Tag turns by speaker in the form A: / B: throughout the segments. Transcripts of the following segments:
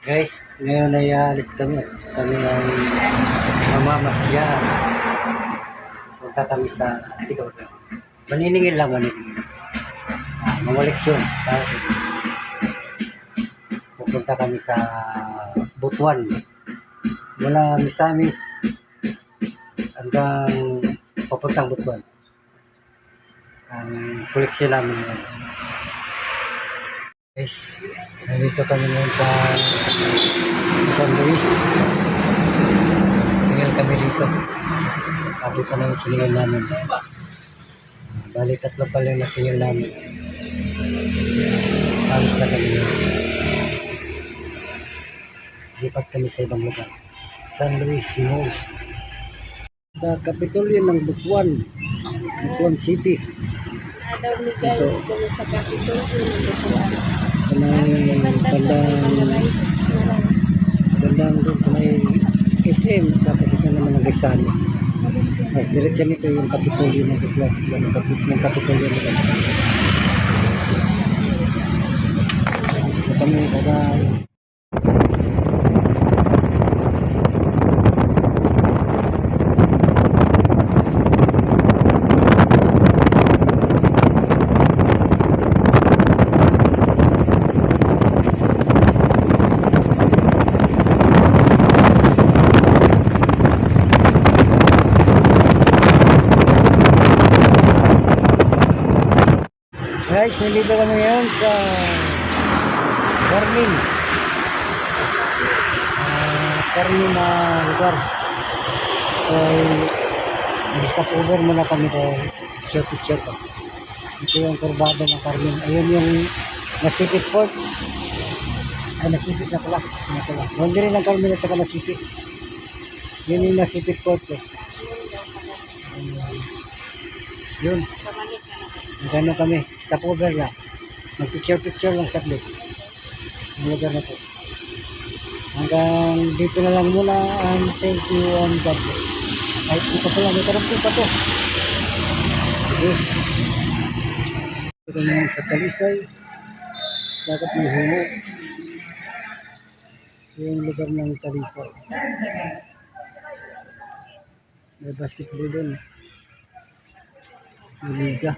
A: Guys, ngayon ay aalis kami. Kami ay mamamasya. Punta kami sa Ikaw. Maniningil lang, maniningil. Mga leksyon. Pupunta kami sa Butuan. Mula Misamis hanggang papuntang Butuan. Ang koleksyon namin ngayon. Guys, nandito kami ngayon sa San Luis. Singil kami dito. Sabi pa na yung singil namin. Bali, 3 pala yung nasingil namin. Alis na kami ngayon. Lipat kami sa ibang lugar. San Luis, Simon. Sa Kapitolyo ng Butuan. Butuan City.
B: Daw ni guys, sa Capitol ng Butuan.
A: Sa may bandang doon sa may SM, dapat ito naman ang Rizal. Diretso nito yung Kapitolyo ng Butuan. Yan ang kapis ng Kapitolyo ng Butuan. So kami, bye-bye. Guys, nandito kami ngayon sa Carmen. Carmen na lugar. So, stop over muna kami dahil picture pa. Ito yung kurbada ng Carmen. Ayun yung Nasipit Port. Ay, Nasipit na pala. Hindi rin ang Carmen at saka Nasipit. Yun yung Nasipit Port. Yun. Magano kami, stop over lang. Mag-picture lang saglit. Ang lugar na po. Hanggang dito na lang muna and thank you and God bless. Ay, ito pala, may karapin pa to. Sige. Ito naman sa Talisay. Sakat may humo. Yung lugar ng Talisay. May basketball doon. May liga.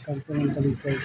A: Kampo ng Talisay.